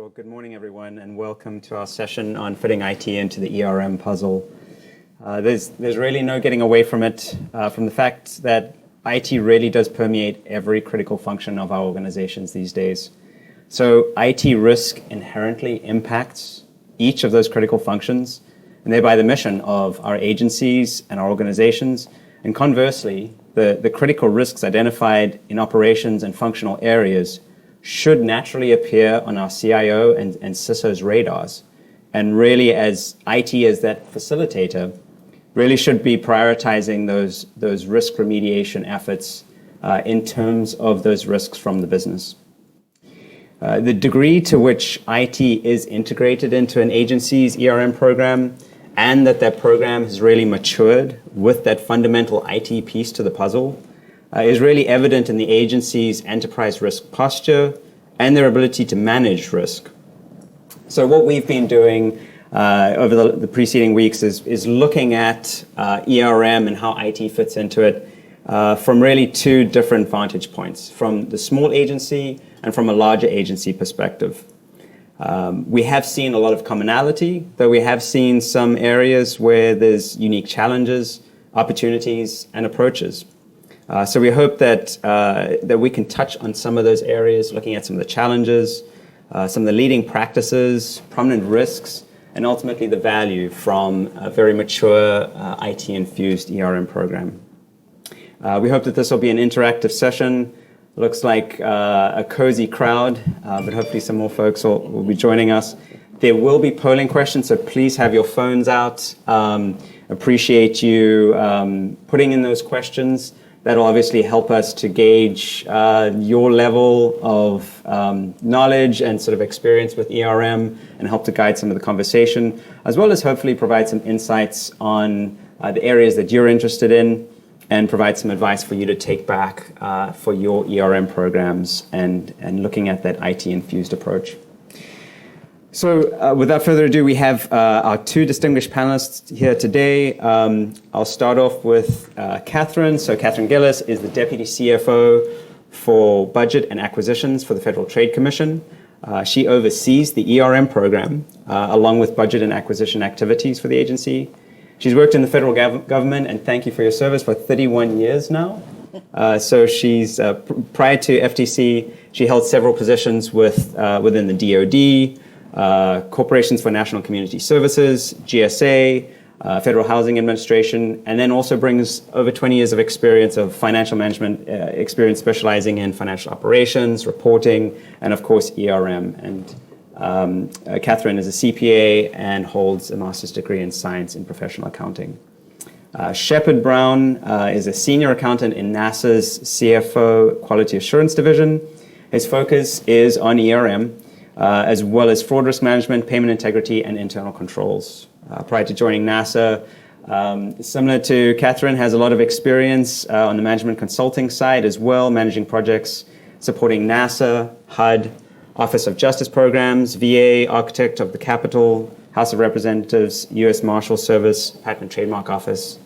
Well, good morning, everyone, and welcome to our session on fitting IT into the ERM puzzle. There's really no getting away from it, from the fact that IT really does permeate every critical function of our organizations these days. So IT risk inherently impacts each of those critical functions, and thereby the mission of our agencies and our organizations. And conversely, the critical risks identified in operations and functional areas should naturally appear on our CIO and CISO's radars. And really, as IT as that facilitator, really should be prioritizing those risk remediation efforts in terms of those risks from the business. The degree to which IT is integrated into an agency's ERM program, and that program has really matured with that fundamental IT piece to the puzzle, is really evident in the agency's enterprise risk posture and their ability to manage risk. So what we've been doing over the preceding weeks is looking at ERM and how IT fits into it from really two different vantage points, from the small agency and from a larger agency perspective. We have seen a lot of commonality, though we have seen some areas where there's unique challenges, opportunities, and approaches. So we hope that we can touch on some of those areas, looking at some of the challenges, some of the leading practices, prominent risks, and ultimately the value from a very mature IT-infused ERM program. We hope that this will be an interactive session. Looks like a cozy crowd, but hopefully some more folks will be joining us. There will be polling questions, so please have your phones out. Appreciate you putting in those questions. That'll obviously help us to gauge your level of knowledge and sort of experience with ERM and help to guide some of the conversation, as well as hopefully provide some insights on the areas that you're interested in and provide some advice for you to take back for your ERM programs and looking at that IT-infused approach. So without further ado, we have our two distinguished panelists here today. I'll start off with Catherine. So Catherine Gillis is the Deputy CFO for Budget and Acquisitions for the Federal Trade Commission. She oversees the ERM program along with budget and acquisition activities for the agency. She's worked in the federal government, and thank you for your service, for 31 years now. So she's, prior to FTC, she held several positions within the DoD, Corporations for National Community Services, GSA, Federal Housing Administration, and then also brings over 20 years of experience of financial management experience, specializing in financial operations, reporting, and of course ERM. And Catherine is a CPA and holds a master's degree in science in professional accounting. Shepard Brown is a senior accountant in NASA's CFO Quality Assurance Division. His focus is on ERM, as well as fraud risk management, payment integrity, and internal controls. Prior to joining NASA, similar to Catherine, has a lot of experience on the management consulting side as well, managing projects supporting NASA, HUD, Office of Justice Programs, VA, Architect of the Capitol, House of Representatives, U.S. Marshal Service, Patent and Trademark Office,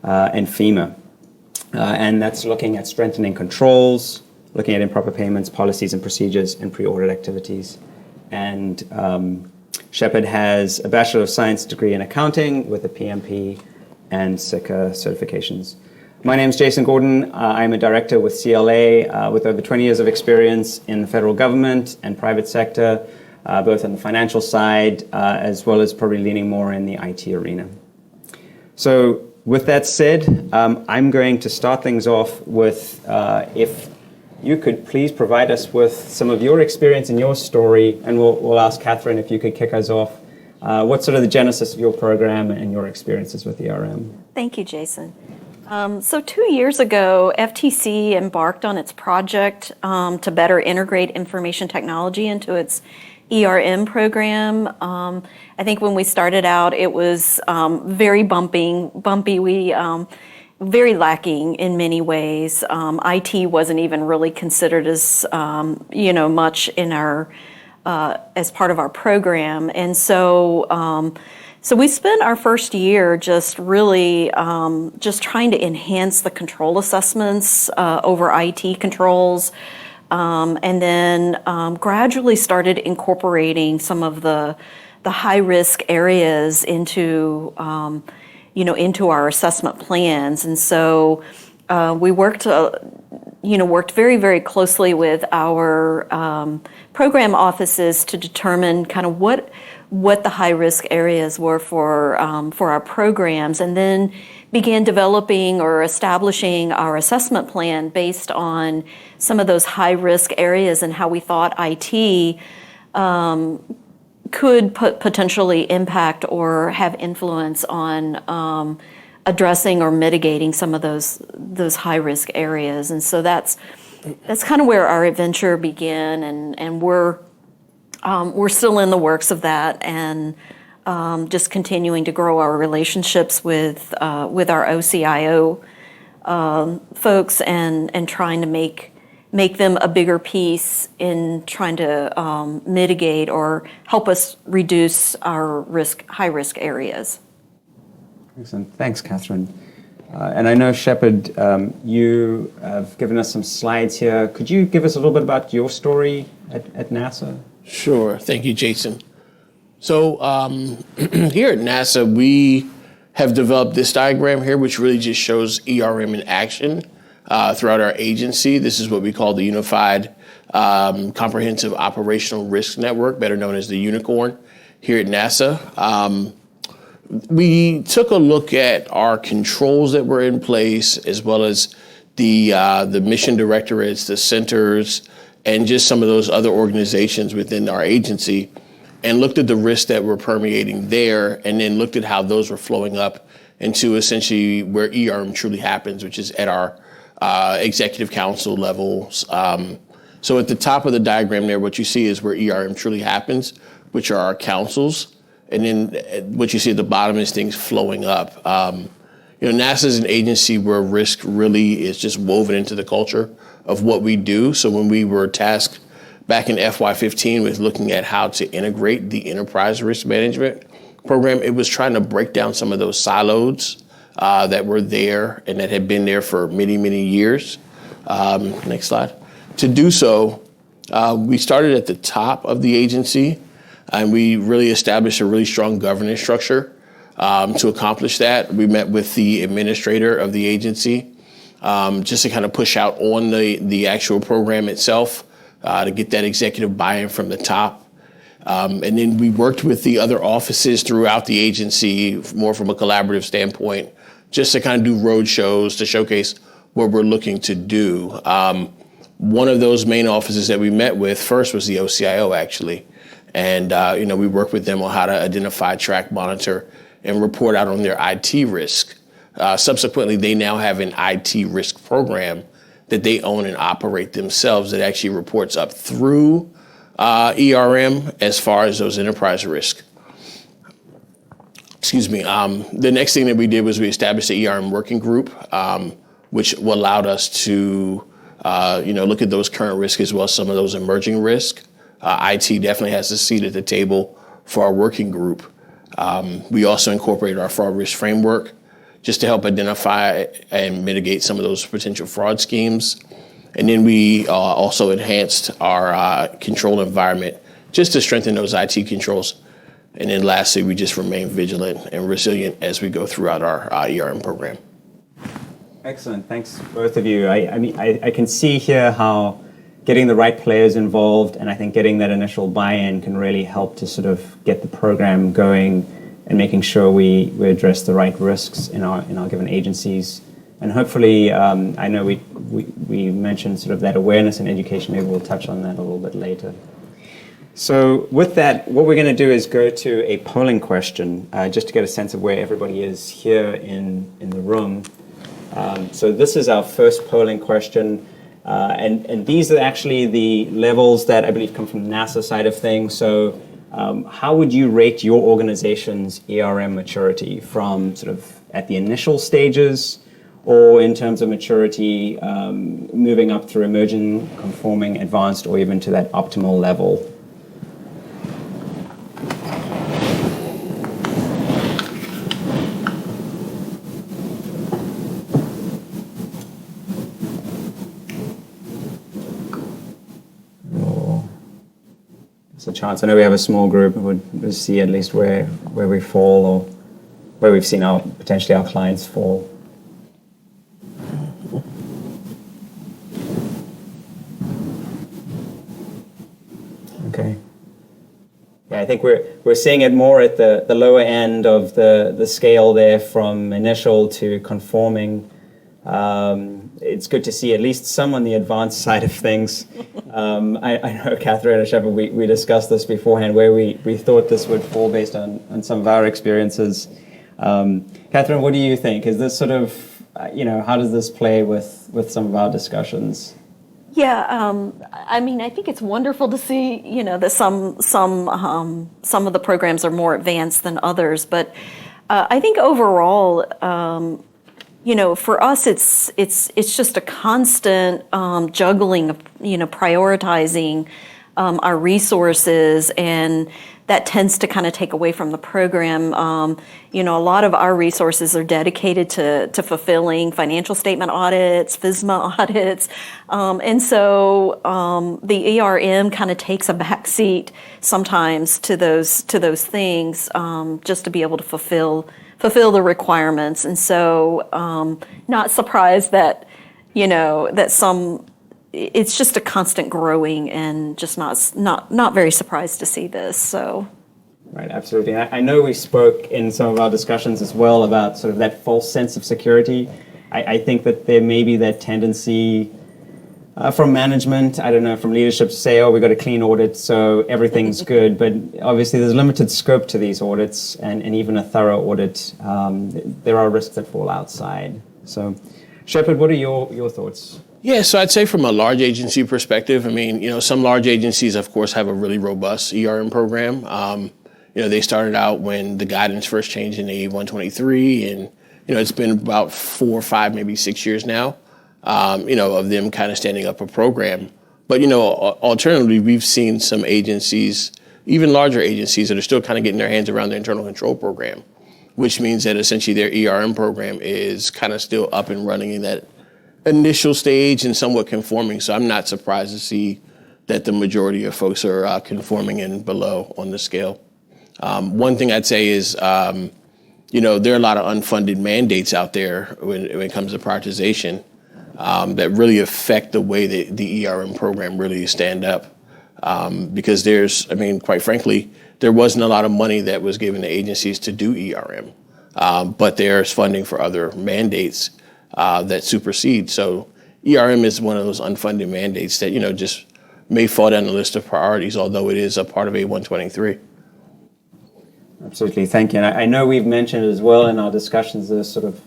and FEMA. And that's looking at strengthening controls, looking at improper payments, policies and procedures, and pre-audit activities. And Shepard has a Bachelor of Science degree in accounting with a PMP and SICA certifications. My name is Jason Gordon. I'm a director with CLA with over 20 years of experience in the federal government and private sector, both on the financial side, as well as probably leaning more in the IT arena. So with that said, I'm going to start things off with if you could please provide us with some of your experience and your story, and we'll ask Catherine if you could kick us off. What's sort of the genesis of your program and your experiences with ERM? Thank you, Jason. So 2 years ago, FTC embarked on its project to better integrate information technology into its ERM program. I think when we started out, it was very bumpy. We very lacking in many ways. IT wasn't even really considered as much in our as part of our program, and so we spent our first year just really just trying to enhance the control assessments over IT controls, and then gradually started incorporating some of the high-risk areas into into our assessment plans. And so we worked very, very closely with our program offices to determine kind of what the high-risk areas were for our programs, and then began developing or establishing our assessment plan based on some of those high-risk areas and how we thought IT could potentially impact or have influence on addressing or mitigating some of those high-risk areas. And so that's kind of where our adventure began, and we're still in the works of that, and just continuing to grow our relationships with our OCIO folks, and trying to make them a bigger piece in trying to mitigate or help us reduce our high-risk areas. Excellent. Thanks, Catherine. And I know, Shepard, you have given us some slides here. Could you give us a little bit about your story at NASA? Sure. Thank you, Jason. So here at NASA, we have developed this diagram here, which really just shows ERM in action throughout our agency. This is what we call the Unified Comprehensive Operational Risk Network, better known as the Unicorn, here at NASA. We took a look at our controls that were in place, as well as the mission directorates, the centers, and just some of those other organizations within our agency, and looked at the risks that were permeating there, and then looked at how those were flowing up into essentially where ERM truly happens, which is at our executive council levels. So at the top of the diagram there, what you see is where ERM truly happens, which are our councils. And then what you see at the bottom is things flowing up. NASA is an agency where risk really is just woven into the culture of what we do. So when we were tasked back in FY15 with looking at how to integrate the enterprise risk management program, it was trying to break down some of those silos that were there and that had been there for many, many years. Next slide. To do so, we started at the top of the agency, and we really established a really strong governance structure. To accomplish that, we met with the administrator of the agency just to kind of push out on the actual program itself, to get that executive buy-in from the top. And then we worked with the other offices throughout the agency, more from a collaborative standpoint, just to kind of do road shows to showcase what we're looking to do. One of those main offices that we met with first was the OCIO, actually. And, we worked with them on how to identify, track, monitor, and report out on their IT risk. Subsequently, they now have an IT risk program that they own and operate themselves that actually reports up through ERM as far as those enterprise risk. Excuse me. The next thing that we did was we established the ERM working group, which allowed us to look at those current risks as well as some of those emerging risks. IT definitely has a seat at the table for our working group. We also incorporated our fraud risk framework just to help identify and mitigate some of those potential fraud schemes. And then we also enhanced our control environment just to strengthen those IT controls. And then lastly, we just remain vigilant and resilient as we go throughout our ERM program. Excellent. Thanks, both of you. I can see here how getting the right players involved, and I think getting that initial buy-in can really help to sort of get the program going and making sure we address the right risks in our given agencies. And hopefully, I know we mentioned sort of that awareness and education. Maybe we'll touch on that a little bit later. So with that, what we're going to do is go to a polling question, just to get a sense of where everybody is here in the room. So this is our first polling question. And these are actually the levels that I believe come from the NASA side of things. So how would you rate your organization's ERM maturity from sort of at the initial stages, or in terms of maturity moving up through emerging, conforming, advanced, or even to that optimal level? chance? I know we have a small group, would see at least where we fall or where we've seen potentially our clients fall. Okay. Yeah, I think we're seeing it more at the lower end of the scale there, from initial to conforming. It's good to see at least some on the advanced side of things. I know Catherine and Shepard, we discussed this beforehand, where we thought this would fall based on some of our experiences. Catherine, what do you think? Is this sort of, how does this play with some of our discussions? Yeah, I mean, I think it's wonderful to see, that some of the programs are more advanced than others. But I think overall, for us, it's just a constant juggling of, prioritizing our resources, and that tends to kind of take away from the program. A lot of our resources are dedicated to fulfilling financial statement audits, FSMA audits, and so the ERM kind of takes a back seat sometimes to those things, just to be able to fulfill the requirements. And so, not surprised that it's just a constant growing, and just not very surprised to see this. So. Right, absolutely. I know we spoke in some of our discussions as well about sort of that false sense of security. I think that there may be that tendency from management, I don't know, from leadership to say, we've got a clean audit, so everything's good. But obviously there's limited scope to these audits, and even a thorough audit, there are risks that fall outside. So, Shepard, what are your thoughts? Yeah, so I'd say from a large agency perspective, I mean, some large agencies, of course, have a really robust ERM program. They started out when the guidance first changed in AGANLT2022, and, it's been about 4 or 5, maybe 6 years now, of them kind of standing up a program. But, alternatively, we've seen some agencies, even larger agencies, that are still kind of getting their hands around their internal control program, which means that essentially their ERM program is kind of still up and running in that initial stage and somewhat conforming. So I'm not surprised to see that the majority of folks are conforming and below on the scale. One thing I'd say is, there are a lot of unfunded mandates out there when it comes to prioritization that really affect the way that the ERM program really stand up. Because quite frankly, there wasn't a lot of money that was given to agencies to do ERM, but there's funding for other mandates that supersede. So ERM is one of those unfunded mandates that, just may fall down the list of priorities, although it is a part of AGANLT2022. Absolutely, thank you. And I know we've mentioned as well in our discussions, this sort of,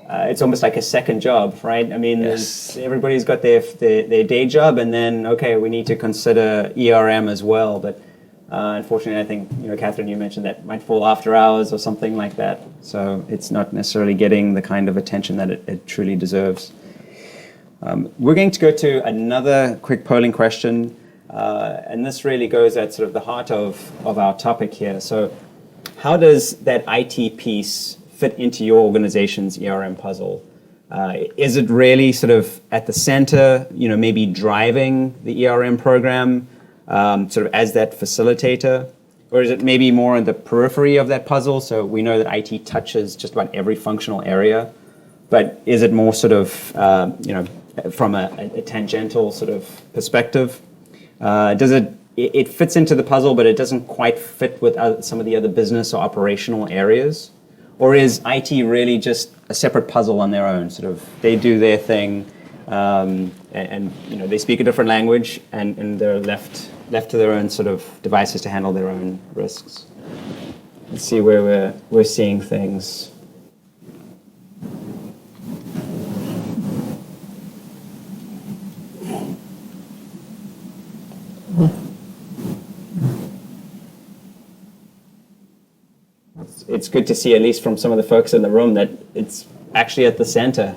it's almost like a second job, right? I mean, Yes. Everybody's got their day job, and then, okay, we need to consider ERM as well. But unfortunately, I think, Catherine, you mentioned that might fall after hours or something like that. So it's not necessarily getting the kind of attention that it truly deserves. We're going to go to another quick polling question. And this really goes at sort of the heart of our topic here. So how does that IT piece fit into your organization's ERM puzzle? Is it really sort of at the center, maybe driving the ERM program, sort of as that facilitator? Or is it maybe more on the periphery of that puzzle? So we know that IT touches just about every functional area, but is it more sort of, from a tangential sort of perspective? Does it fits into the puzzle, but it doesn't quite fit with some of the other business or operational areas? Or is IT really just a separate puzzle on their own? Sort of, they do their thing, and they speak a different language, and they're left to their own sort of devices to handle their own risks. Let's see where we're seeing things. It's good to see, at least from some of the folks in the room, that it's actually at the center.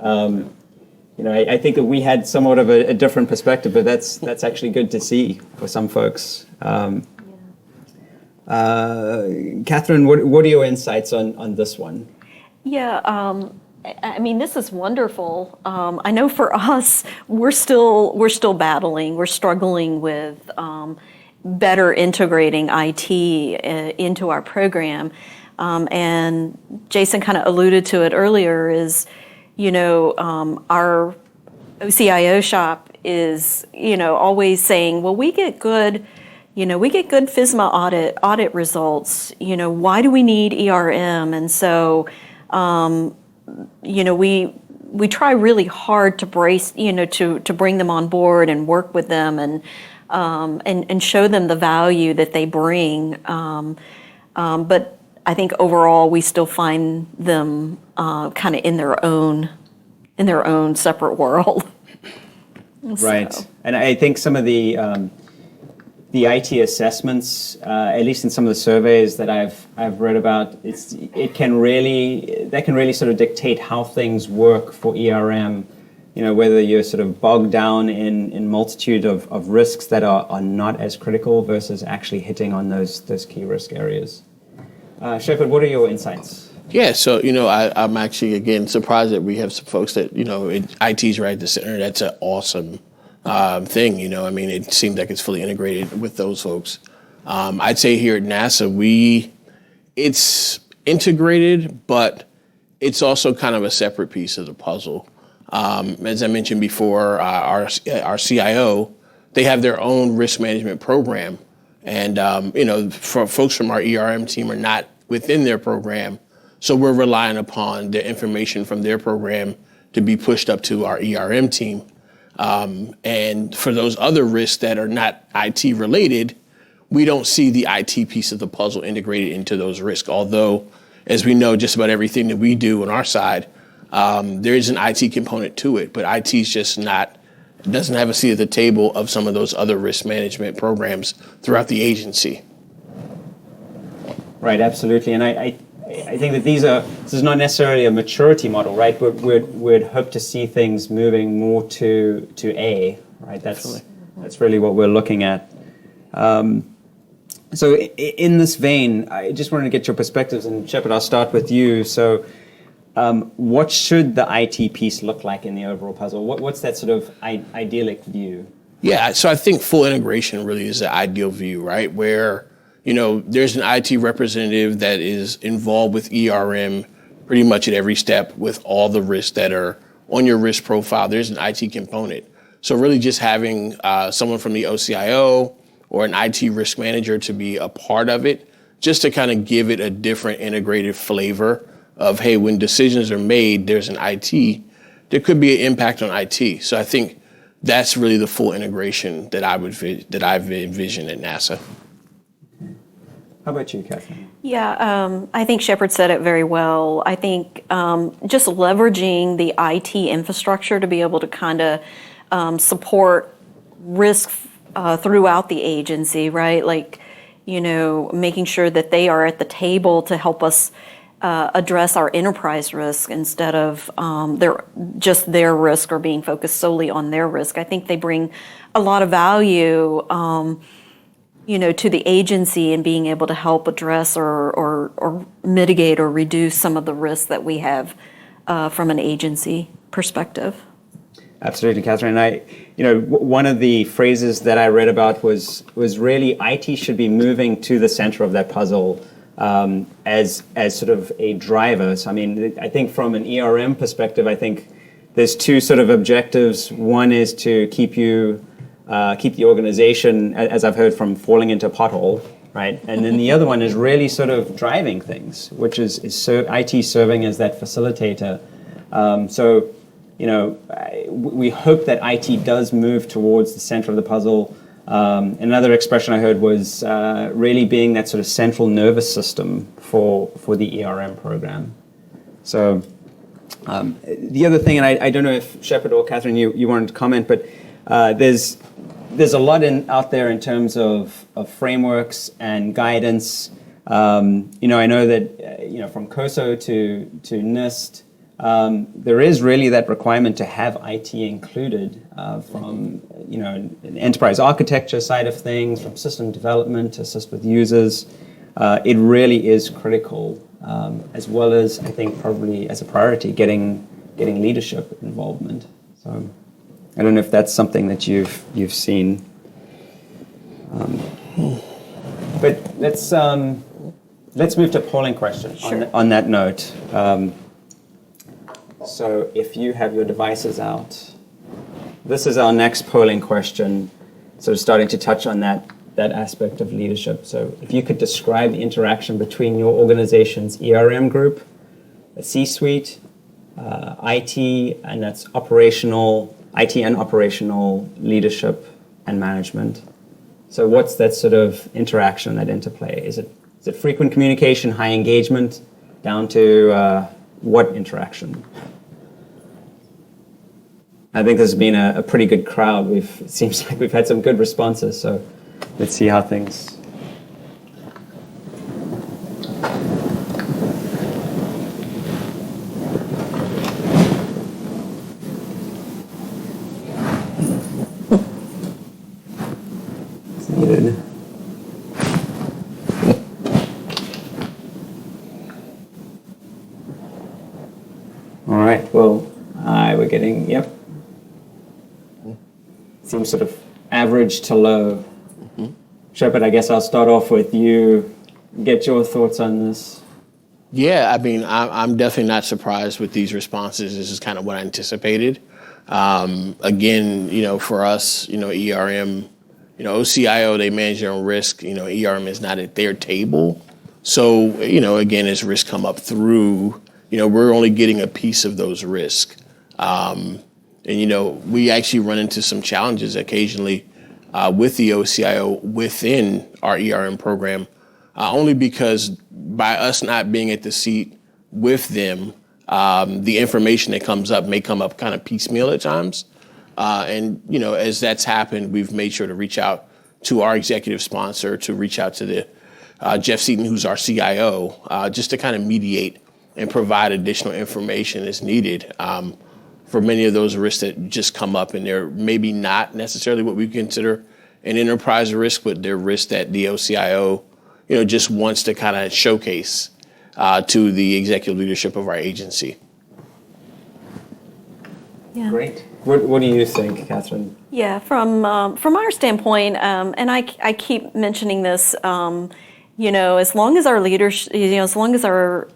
I think that we had somewhat of a different perspective, but that's actually good to see for some folks. Catherine, what are your insights on this one? Yeah, I mean, this is wonderful. I know for us, we're still battling, we're struggling with better integrating IT into our program. And Jason kind of alluded to it earlier is, our OCIO shop is, always saying, well, we get good FSMA audit results. Why do we need ERM? And so, we try really hard to brace, to bring them on board and work with them and show them the value that they bring. But I think overall we still find them kind of in their own separate world. Right, So. and I think some of the IT assessments, at least in some of the surveys that I've read about, that can really sort of dictate how things work for ERM. Whether you're sort of bogged down in multitude of risks that are not as critical versus actually hitting on those key risk areas. Shepard, what are your insights? Yeah, so I'm actually again surprised that we have some folks that IT's right at the center. That's an awesome thing. It seems like it's fully integrated with those folks. I'd say here at NASA, it's integrated, but it's also kind of a separate piece of the puzzle. As I mentioned before, our CIO, they have their own risk management program, and for folks from our ERM team are not within their program. So we're relying upon the information from their program to be pushed up to our ERM team. And for those other risks that are not IT related, we don't see the IT piece of the puzzle integrated into those risks. Although, as we know, just about everything that we do on our side, there is an IT component to it, but IT is just doesn't have a seat at the table of some of those other risk management programs throughout the agency. Right, absolutely, and I think that this is not necessarily a maturity model, right? But we'd hope to see things moving more to A, right? That's really what we're looking at. So in this vein, I just wanted to get your perspectives, and Shepard, I'll start with you. So what should the IT piece look like in the overall puzzle? What's that sort of idyllic view? Yeah, so I think full integration really is the ideal view, right? Where there's an IT representative that is involved with ERM pretty much at every step with all the risks that are on your risk profile. There's an IT component. So really just having someone from the OCIO or an IT risk manager to be a part of it, just to kind of give it a different integrated flavor of, hey, when decisions are made, there's an IT, there could be an impact on IT. So I think that's really the full integration that I've envisioned at NASA. How about you, Catherine? Yeah, I think Shepard said it very well. I think just leveraging the IT infrastructure to be able to kind of support risk throughout the agency, right? Like, making sure that they are at the table to help us address our enterprise risk instead of their risk or being focused solely on their risk. I think they bring a lot of value to the agency and being able to help address or mitigate or reduce some of the risks that we have from an agency perspective. Absolutely, Catherine. One of the phrases that I read about was really IT should be moving to the center of that puzzle as sort of a driver. So, I think from an ERM perspective, I think there's two sort of objectives. One is to keep the organization, as I've heard, from falling into a pothole, right? And then the other one is really sort of driving things, which is IT serving as that facilitator. We hope that IT does move towards the center of the puzzle. Another expression I heard was really being that sort of central nervous system for the ERM program. So the other thing, and I don't know if Shepard or Catherine, you wanted to comment, but there's a lot out there in terms of frameworks and guidance. I know that from COSO to NIST, there is really that requirement to have IT included from an enterprise architecture side of things, from system development to assist with users. It really is critical, as well as I think probably as a priority, getting leadership involvement. So I don't know if that's something that you've seen. But let's move to polling question. Sure. On that note. So if you have your devices out, this is our next polling question, sort of starting to touch on that aspect of leadership. So if you could describe the interaction between your organization's ERM group, the C-suite, IT, and that's operational, IT and operational leadership and management. So what's that sort of interaction, that interplay? Is it frequent communication, high engagement, down to what interaction? I think this has been a pretty good crowd. It seems like we've had some good responses, so let's see how things. It's needed. All right, well, we're getting, yep. Seems sort of average to low. Shepard, I guess I'll start off with you. Get your thoughts on this. Yeah, I mean, I'm definitely not surprised with these responses. This is kind of what I anticipated. Again, for us, ERM, OCIO, they manage their own risk. ERM is not at their table. So, again, as risks come up through, we're only getting a piece of those risks. And, we actually run into some challenges occasionally with the OCIO within our ERM program, only because by us not being at the seat with them, the information that comes up may come up kind of piecemeal at times. And, as that's happened, we've made sure to reach out to our executive sponsor, to reach out to the Jeff Seaton, who's our CIO, just to kind of mediate and provide additional information as needed. For many of those risks that just come up, and they're maybe not necessarily what we consider an enterprise risk, but they're risks that the OCIO, just wants to kind of showcase to the executive leadership of our agency. Yeah. Great. What do you think, Catherine? Yeah, from our standpoint, and I keep mentioning this, as long as our leaders, as long as our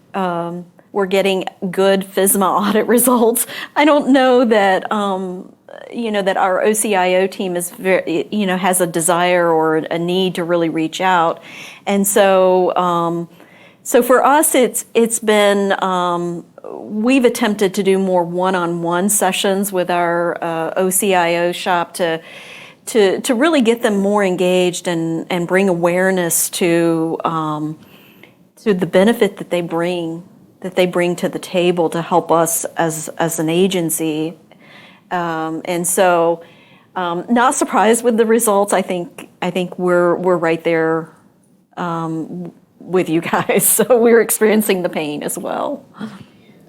we're getting good FSMA audit results, I don't know that that our OCIO team is very, has a desire or a need to really reach out, and so for us, it's been. We've attempted to do more one-on-one sessions with our OCIO shop to really get them more engaged and bring awareness to the benefit that they bring to the table to help us as an agency. And so, not surprised with the results. I think we're right there with you guys. So we're experiencing the pain as well.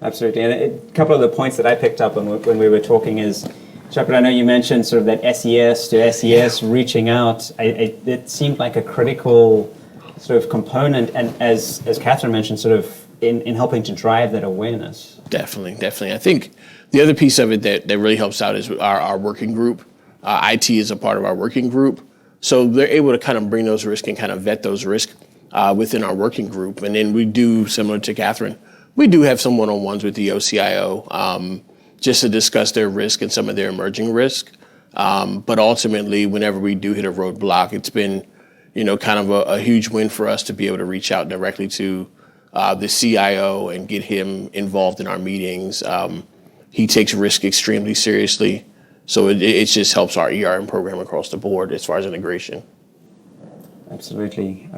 Absolutely. And a couple of the points that I picked up on when we were talking is, Shepard, I know you mentioned sort of that SES to SES reaching out. It seemed like a critical sort of component, and as Catherine mentioned, sort of in helping to drive that awareness. Definitely. I think the other piece of it that really helps out is our working group. IT is a part of our working group. So they're able to kind of bring those risks and kind of vet those risks within our working group. And then we do, similar to Catherine, we do have some one-on-ones with the OCIO just to discuss their risk and some of their emerging risk. But ultimately, whenever we do hit a roadblock, it's been, kind of a huge win for us to be able to reach out directly to the CIO and get him involved in our meetings. He takes risk extremely seriously. So it just helps our ERM program across the board as far as integration. Absolutely.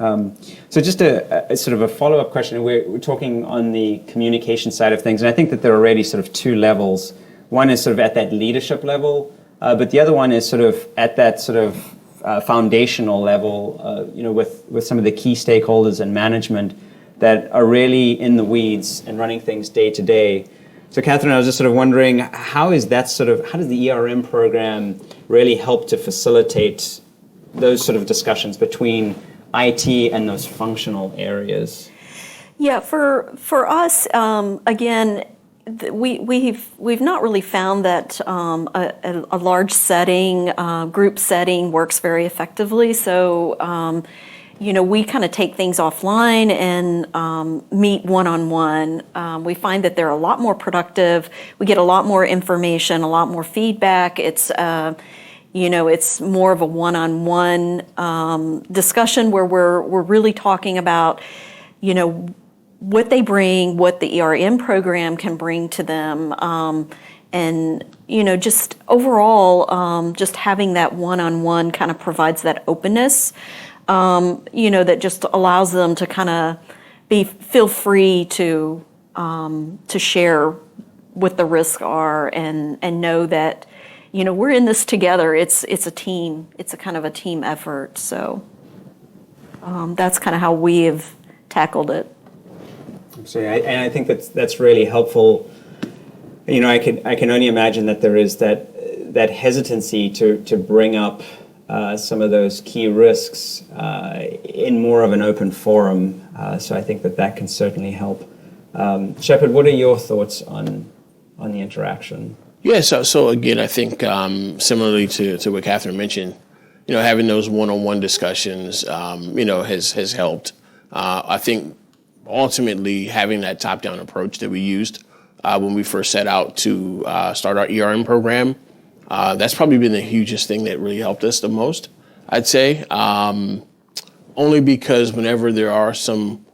So just a sort of a follow-up question. We're talking on the communication side of things, and I think that there are already sort of two levels. One is sort of at that leadership level, but the other one is sort of at that sort of foundational level, with some of the key stakeholders and management that are really in the weeds and running things day to day. So Catherine, I was just sort of wondering, how does the ERM program really help to facilitate those sort of discussions between IT and those functional areas? Yeah, for us, again, we've not really found that a large setting, group setting works very effectively. So, we kind of take things offline and meet one-on-one. We find that they're a lot more productive. We get a lot more information, a lot more feedback. It's it's more of a one-on-one discussion where we're really talking about, what they bring, what the ERM program can bring to them, and just overall, just having that one-on-one kind of provides that openness, that just allows them to kind of feel free to share what the risks are and know that we're in this together. It's a team. It's a kind of a team effort. So that's kind of how we have tackled it. Absolutely, and I think that's really helpful. I can only imagine that there is that hesitancy to bring up some of those key risks in more of an open forum. So I think that can certainly help. Shepard, what are your thoughts on the interaction? Yeah, so again, I think similarly to what Catherine mentioned, having those one-on-one discussions, has helped. I think ultimately having that top-down approach that we used when we first set out to start our ERM program, that's probably been the hugest thing that really helped us the most, I'd say. Only because whenever there are some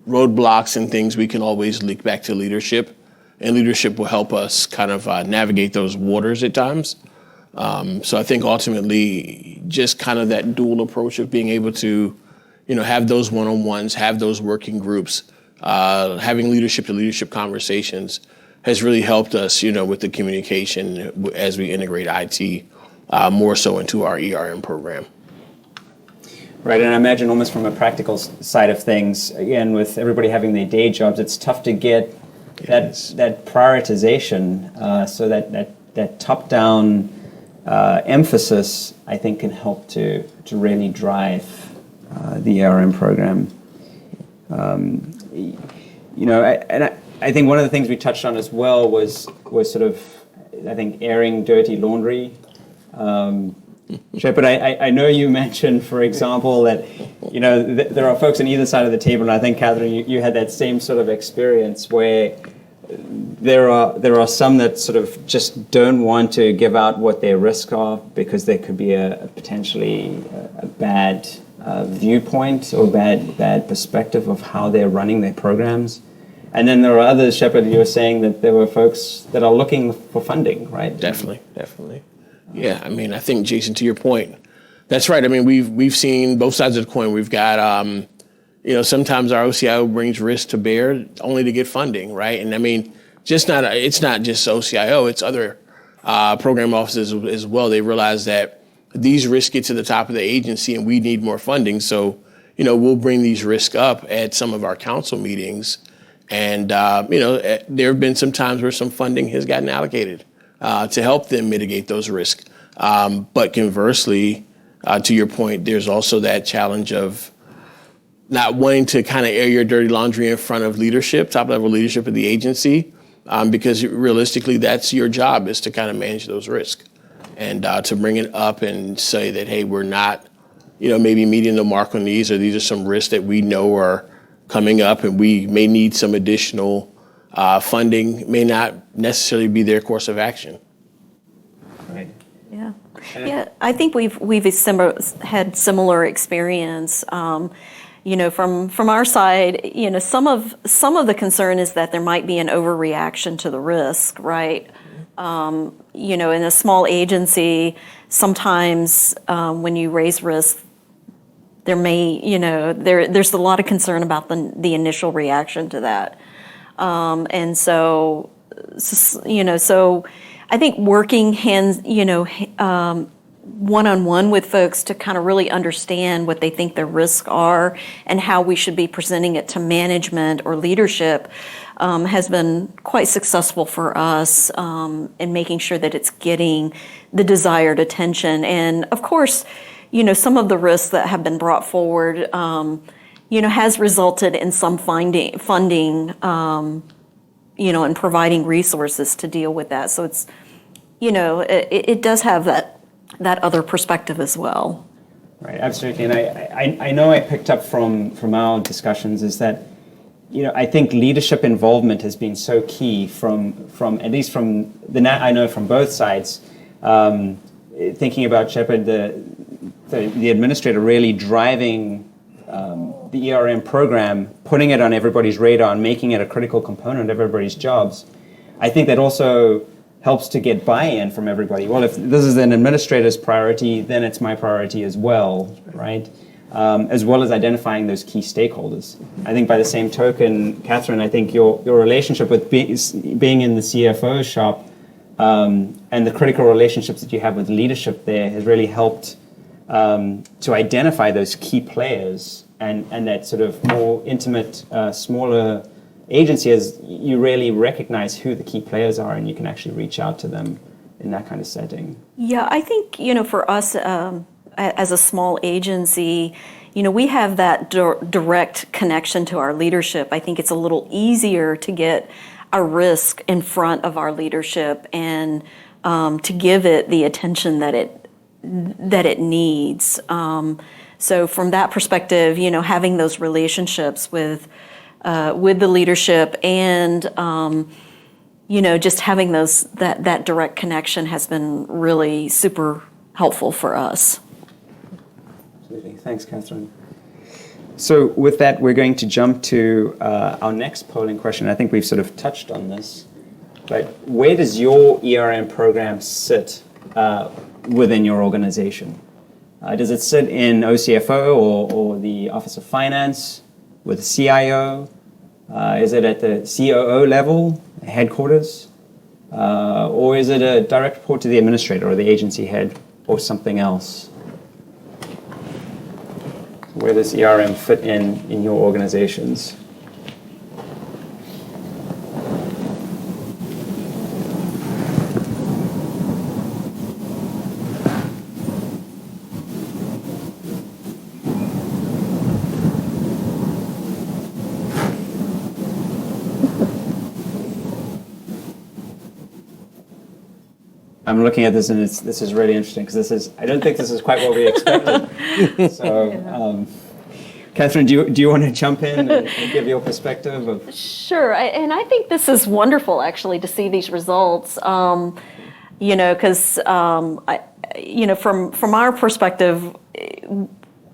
roadblocks and things, we can always leak back to leadership, and leadership will help us kind of navigate those waters at times. So I think ultimately just kind of that dual approach of being able to have those one-on-ones, have those working groups, having leadership-to-leadership conversations has really helped us, with the communication as we integrate IT more so into our ERM program. Right, and I imagine almost from a practical side of things, again, with everybody having their day jobs, it's tough to get that prioritization, so that top-down emphasis, I think, can help to really drive the ERM program. I think one of the things we touched on as well was sort of, I think, airing dirty laundry. Shepard, I know you mentioned, for example, that there are folks on either side of the table, and I think, Catherine, you had that same sort of experience where there are some that sort of just don't want to give out what their risks are because there could be a potentially a bad viewpoint or bad perspective of how they're running their programs. And then there are others, Shepard, you were saying that there were folks that are looking for funding, right? Definitely. Yeah, I mean, I think, Jason, to your point, that's right. I mean, we've seen both sides of the coin. We've got, sometimes our OCIO brings risk to bear only to get funding, right? And I mean, it's not just OCIO, it's other program offices as well. They realize that these risks get to the top of the agency and we need more funding. So, we'll bring these risks up at some of our council meetings. And, there have been some times where some funding has gotten allocated to help them mitigate those risks. But conversely, to your point, there's also that challenge of not wanting to kind of air your dirty laundry in front of leadership, top-level leadership of the agency, because realistically, that's your job, is to kind of manage those risks. And to bring it up and say that, hey, we're not, maybe meeting the mark on these, or these are some risks that we know are coming up and we may need some additional funding, may not necessarily be their course of action. Right. Yeah. I think we've had similar experience. From our side, some of the concern is that there might be an overreaction to the risk, right? In a small agency, sometimes when you raise risk, there may, there's a lot of concern about the initial reaction to that. And so I think working one-on-one with folks to kind of really understand what they think their risks are and how we should be presenting it to management or leadership has been quite successful for us in making sure that it's getting the desired attention. And of course, some of the risks that have been brought forward, has resulted in some funding and providing resources to deal with that. So it's, it does have that other perspective as well. Right, absolutely. And I know I picked up from our discussions is that, I think leadership involvement has been so key from at least from I know from both sides. Thinking about Shepard, the administrator really driving the ERM program, putting it on everybody's radar and making it a critical component of everybody's jobs. I think that also helps to get buy-in from everybody. Well, if this is an administrator's priority, then it's my priority as well, right? As well as identifying those key stakeholders. I think by the same token, Catherine, I think your relationship with being in the CFO shop and the critical relationships that you have with leadership there has really helped to identify those key players and that sort of more intimate, smaller agency as you really recognize who the key players are and you can actually reach out to them in that kind of setting. Yeah, I think, for us as a small agency, we have that direct connection to our leadership. I think it's a little easier to get our risk in front of our leadership and to give it the attention that it needs. So from that perspective, having those relationships with the leadership and just having that direct connection has been really super helpful for us. Absolutely. Thanks, Catherine. So with that, we're going to jump to our next polling question. I think we've sort of touched on this, but where does your ERM program sit within your organization? Does it sit in OCFO or the Office of Finance, with the CIO? Is it at the COO level, headquarters? Or is it a direct report to the administrator or the agency head or something else? Where does ERM fit in your organizations? I'm looking at this and this is really interesting because I don't think this is quite what we expected. So, Catherine, do you want to jump in and give your perspective of? Sure, and I think this is wonderful actually to see these results. Because from our perspective,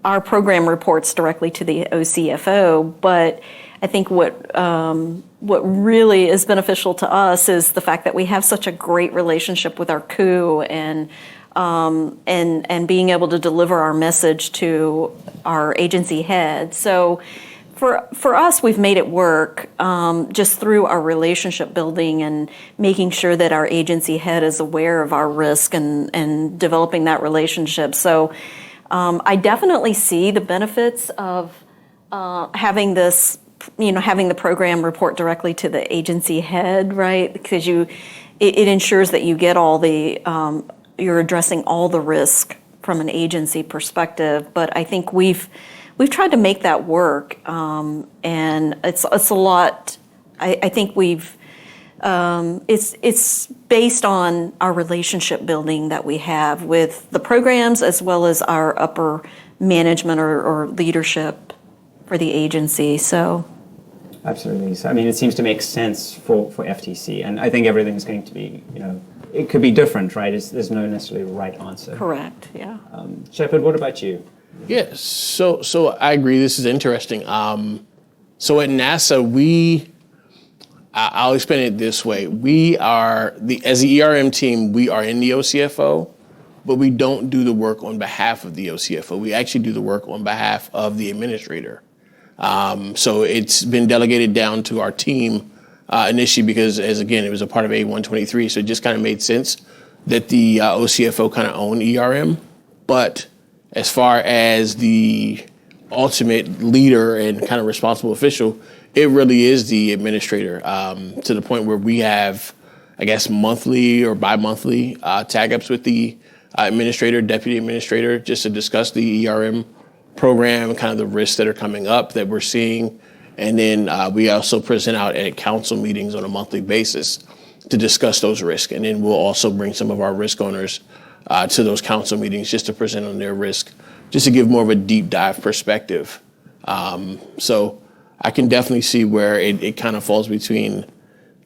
our program reports directly to the OCFO, but I think what really is beneficial to us is the fact that we have such a great relationship with our COO and being able to deliver our message to our agency head. So for us, we've made it work just through our relationship building and making sure that our agency head is aware of our risk and developing that relationship. So I definitely see the benefits of having this, having the program report directly to the agency head, right? Because it ensures that you get all the, you're addressing all the risk from an agency perspective. But I think we've tried to make that work, and it's a lot. I think it's based on our relationship building that we have with the programs as well as our upper management or leadership for the agency. So absolutely. So, I mean, it seems to make sense for FTC, and I think everything's going to be, it could be different, right? There's no necessarily right answer. Correct. Yeah. Shepard, what about you? Yeah, so I agree. This is interesting. So at NASA, I'll explain it this way. We are, as the ERM team, we are in the OCFO, but we don't do the work on behalf of the OCFO. We actually do the work on behalf of the administrator. So it's been delegated down to our team initially because, it was a part of AGANLT2022, so it just kind of made sense that the OCFO kind of owned ERM. But as far as the ultimate leader and kind of responsible official, it really is the administrator, to the point where we have, I guess, monthly or bi-monthly tag-ups with the deputy administrator, just to discuss the ERM program and kind of the risks that are coming up that we're seeing And then we also present out at council meetings on a monthly basis to discuss those risks. And then we'll also bring some of our risk owners to those council meetings just to present on their risk, just to give more of a deep dive perspective. So I can definitely see where it kind of falls between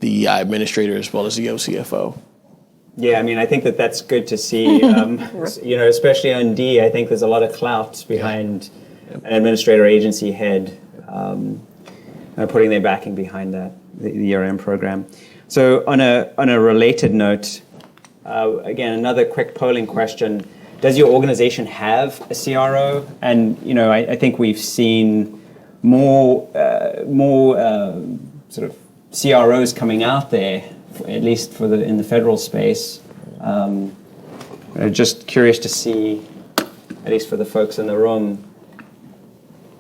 the administrator as well as the OCFO. Yeah, I mean, I think that's good to see. Especially on D, I think there's a lot of clout behind an administrator agency head putting their backing behind the ERM program. So on a related note, again, another quick polling question. Does your organization have a CRO? And, I think we've seen more sort of CROs coming out there, at least in the federal space. Just curious to see, at least for the folks in the room,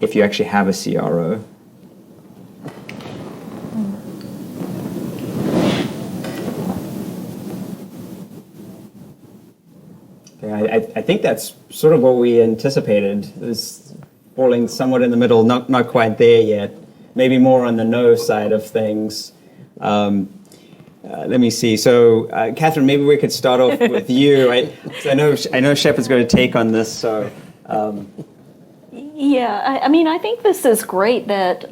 if you actually have a CRO. I think that's sort of what we anticipated, is falling somewhat in the middle, not quite there yet, maybe more on the no side of things. Let me see. So, Catherine, maybe we could start off with you. I know Shepard's going to take on this. So, yeah, I think this is great that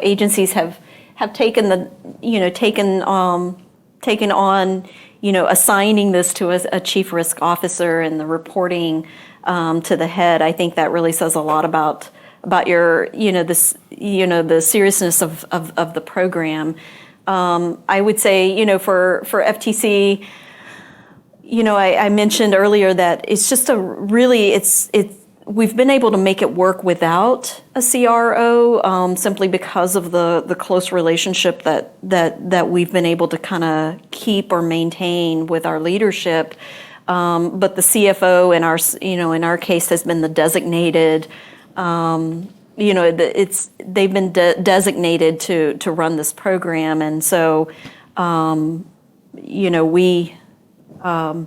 agencies have taken on assigning this to a chief risk officer and the reporting to the head. I think that really says a lot about your the seriousness of the program. I would say for FTC, I mentioned earlier that it's just we've been able to make it work without a CRO simply because of the close relationship that we've been able to kind of keep or maintain with our leadership. But the CFO in our case has been the designated. They've been designated to run this program, and so we have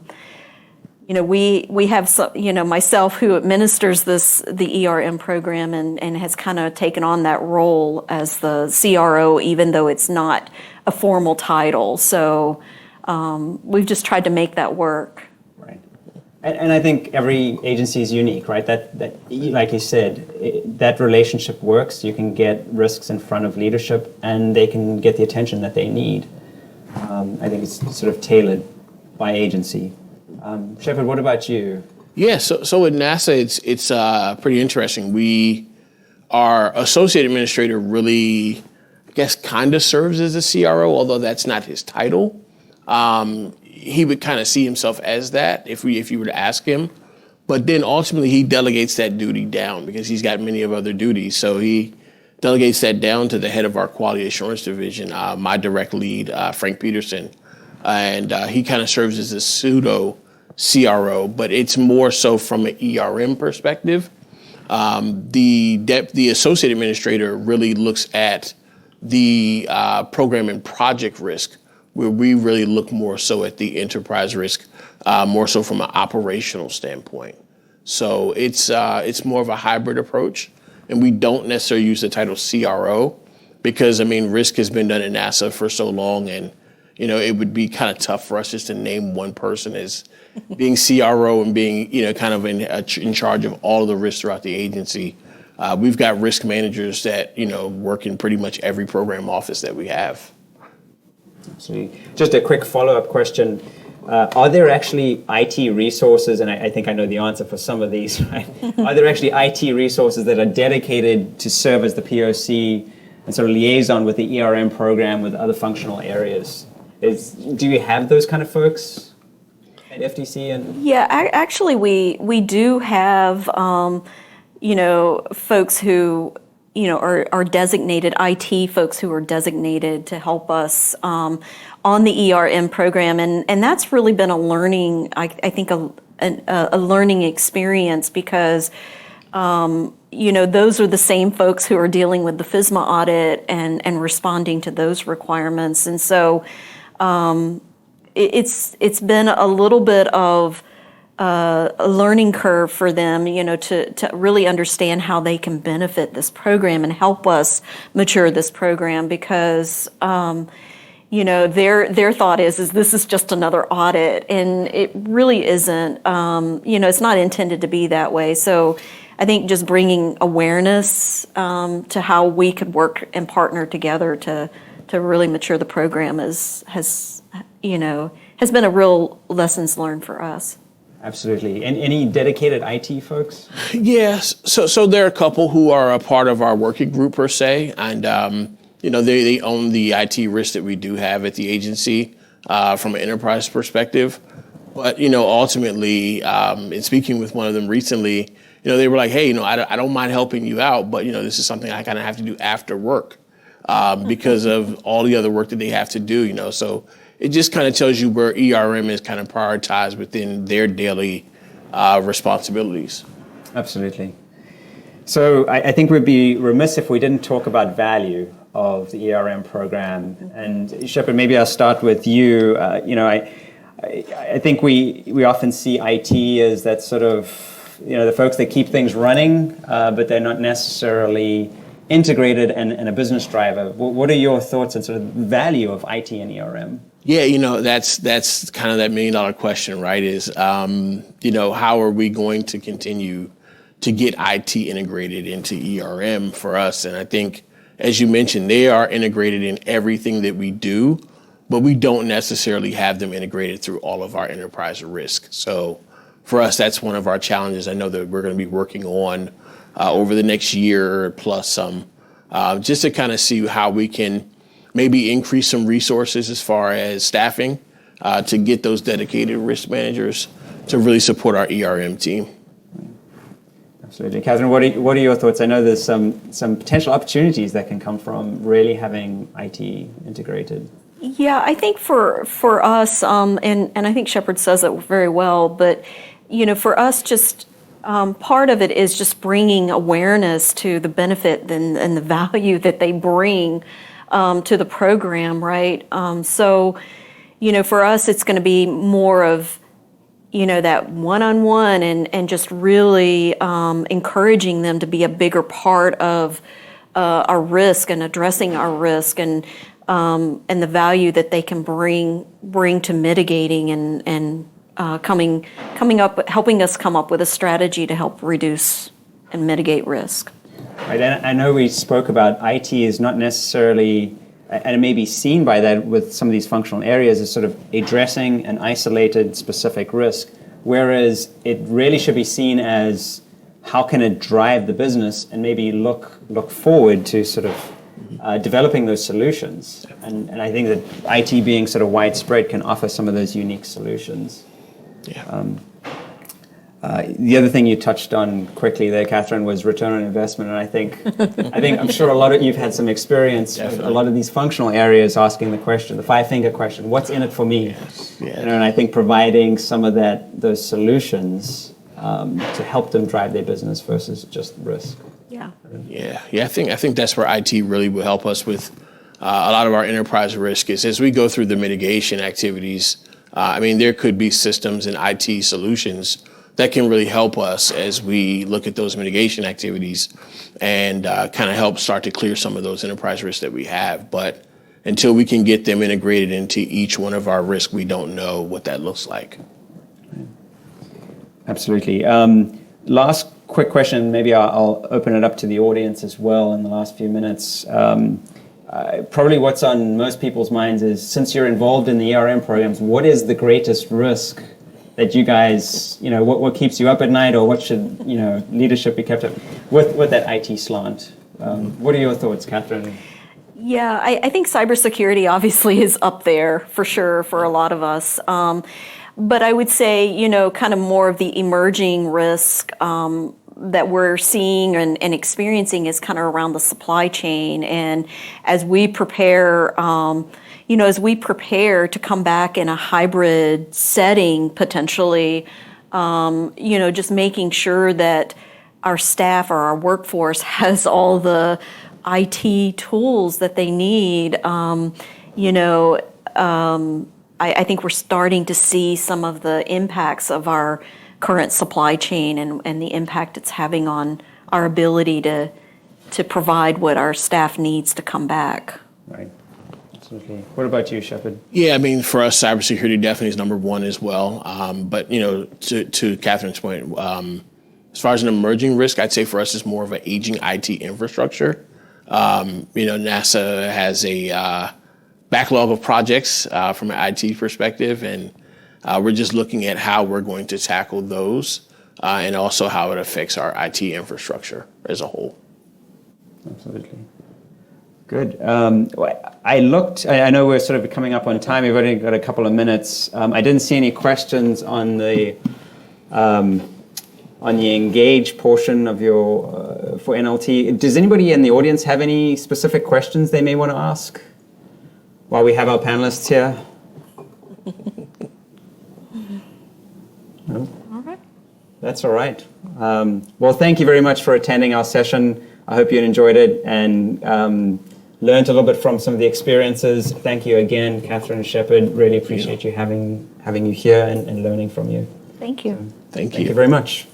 myself who administers the ERM program and has kind of taken on that role as the CRO, even though it's not a formal title. So we've just tried to make that work. Right, and I think every agency is unique, right? That like you said, that relationship works. You can get risks in front of leadership, and they can get the attention that they need. I think it's sort of tailored by agency. Shepard, what about you? Yeah, so at NASA, it's pretty interesting. Our associate administrator really, I guess, kind of serves as a CRO, although that's not his title. He would kind of see himself as that if you were to ask him. But then ultimately he delegates that duty down because he's got many of other duties. So he delegates that down to the head of our quality assurance division, my direct lead, Frank Peterson. And he kind of serves as a pseudo CRO, but it's more so from an ERM perspective. The associate administrator really looks at the program and project risk, where we really look more so at the enterprise risk, more so from an operational standpoint. So it's more of a hybrid approach, and we don't necessarily use the title CRO because, risk has been done at NASA for so long, and it would be kind of tough for us just to name one person as being CRO and being, kind of in charge of all of the risks throughout the agency. We've got risk managers that, work in pretty much every program office that we have. Absolutely. Just a quick follow-up question. Are there actually IT resources, and I think I know the answer for some of these, right? Are there actually IT resources that are dedicated to serve as the POC and sort of liaison with the ERM program with other functional areas? Do you have those kind of folks at FTC? Yeah, actually, we do have folks who are designated IT folks who are designated to help us on the ERM program, and that's really been a learning, I think, a learning experience because those are the same folks who are dealing with the FSMA audit and responding to those requirements, and so. It's been a little bit of a learning curve for them, to really understand how they can benefit this program and help us mature this program because, their thought is this is just another audit, and it really isn't. It's not intended to be that way. So I think just bringing awareness to how we could work and partner together to really mature the program has been a real lessons learned for us. Absolutely. And any dedicated IT folks? Yes. So there are a couple who are a part of our working group per se, and they own the IT risk that we do have at the agency from an enterprise perspective. But ultimately, in speaking with one of them recently, they were like, hey, I don't mind helping you out, but this is something I kind of have to do after work because of all the other work that they have to do. So it just kind of tells you where ERM is kind of prioritized within their daily responsibilities. Absolutely. So I think we'd be remiss if we didn't talk about value of the ERM program. And Shepard, maybe I'll start with you. I think we often see IT as that sort of, the folks that keep things running, but they're not necessarily integrated and a business driver. What are your thoughts on sort of the value of IT and ERM? Yeah, that's kind of that $1 million question, right? Is, how are we going to continue to get IT integrated into ERM for us? And I think, as you mentioned, they are integrated in everything that we do, but we don't necessarily have them integrated through all of our enterprise risk. So for us, that's one of our challenges. I know that we're going to be working on over the next year plus some, just to kind of see how we can maybe increase some resources as far as staffing to get those dedicated risk managers to really support our ERM team. Absolutely. Catherine, what are your thoughts? I know there's some potential opportunities that can come from really having IT integrated. Yeah, I think for us, and I think Shepard says it very well, but for us, just part of it is just bringing awareness to the benefit and the value that they bring to the program, right? So, for us, it's going to be more of that one-on-one and just really encouraging them to be a bigger part of our risk and addressing our risk and the value that they can bring to mitigating and helping us come up with a strategy to help reduce and mitigate risk. Right, and I know we spoke about IT is not necessarily, and it may be seen by that with some of these functional areas as sort of addressing an isolated specific risk, whereas it really should be seen as how can it drive the business and maybe look forward to sort of developing those solutions. And I think that IT being sort of widespread can offer some of those unique solutions. Yeah. The other thing you touched on quickly there, Catherine, was return on investment, and I think I'm sure you've had some experience with a lot of these functional areas asking the question, the five-finger question, what's in it for me? Yes. Yeah. And I think providing some of those solutions to help them drive their business versus just risk. Yeah. Yeah. I think that's where IT really will help us with a lot of our enterprise risk is as we go through the mitigation activities. There could be systems and IT solutions that can really help us as we look at those mitigation activities and kind of help start to clear some of those enterprise risks that we have. But until we can get them integrated into each one of our risks, we don't know what that looks like. Absolutely. Last quick question, maybe I'll open it up to the audience as well in the last few minutes. Probably what's on most people's minds is, since you're involved in the ERM programs, what is the greatest risk that you guys, what keeps you up at night, or what should, leadership be kept up with that IT slant? What are your thoughts, Catherine? Yeah, I think cybersecurity obviously is up there for sure for a lot of us. But I would say, kind of more of the emerging risk that we're seeing and experiencing is kind of around the supply chain. And as we prepare, to come back in a hybrid setting potentially, just making sure that our staff or our workforce has all the IT tools that they need. I think we're starting to see some of the impacts of our current supply chain and the impact it's having on our ability to provide what our staff needs to come back. Right. Absolutely. What about you, Shepard? Yeah, I mean, for us, cybersecurity definitely is number one as well. But, you know, to Catherine's point, as far as an emerging risk, I'd say for us it's more of an aging IT infrastructure. You know, NASA has a backlog of projects from an IT perspective, and we're just looking at how we're going to tackle those and also how it affects our IT infrastructure as a whole. Absolutely. Good. I looked, I know we're sort of coming up on time. We've only got a couple of minutes. I didn't see any questions on the engage portion of your, for NLT. Does anybody in the audience have any specific questions they may want to ask while we have our panelists here? No? All right. That's all right. Well, thank you very much for attending our session. I hope you enjoyed it and learned a little bit from some of the experiences. Thank you again, Catherine and Shepard. Really appreciate you having you here and learning from you. Thank you. Thank you. Thank you very much.